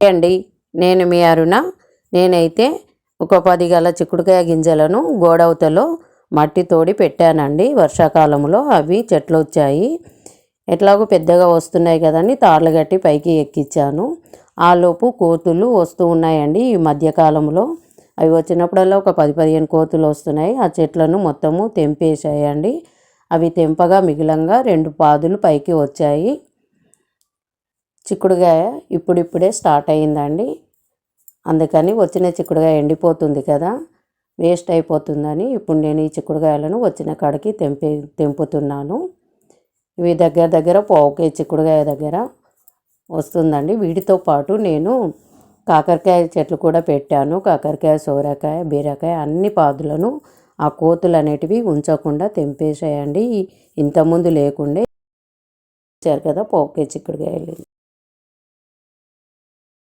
అండి, నేను మీ అరుణ. నేనైతే ఒక 10 గల చిక్కుడుకాయ గింజలను గోడవతలో మట్టి తోడి పెట్టానండి. వర్షాకాలంలో అవి చెట్లు వచ్చాయి. ఎట్లాగో పెద్దగా వస్తున్నాయి కదండి, తార్లు కట్టి పైకి ఎక్కించాను. ఆలోపు కోతులు వస్తూ ఉన్నాయండి. ఈ మధ్యకాలంలో అవి వచ్చినప్పుడల్లా ఒక 10-15 కోతులు వస్తున్నాయి. ఆ చెట్లను మొత్తము తెంపేసాయండి. అవి తెంపగా మిగిలంగా 2 పాదులు పైకి వచ్చాయి. చిక్కుడుకాయ ఇప్పుడిప్పుడే స్టార్ట్ అయ్యిందండి. అందుకని వచ్చిన చిక్కుడుకాయ ఎండిపోతుంది కదా, వేస్ట్ అయిపోతుందని ఇప్పుడు నేను ఈ చిక్కుడుకాయలను వచ్చిన కాడికి తెంపుతున్నాను. ఇవి దగ్గర దగ్గర పావుకే చిక్కుడుకాయ దగ్గర వస్తుందండి. వీటితో పాటు నేను కాకరకాయ చెట్లు కూడా పెట్టాను. కాకరకాయ, సోరకాయ, బీరకాయ అన్ని పాదులను ఆ కోతులు అనేటివి ఉంచకుండా తెంపేసేయండి. ఇంతకుముందు లేకుండే. ఇచ్చారు కదా పావుకే చిక్కుడుకాయలు.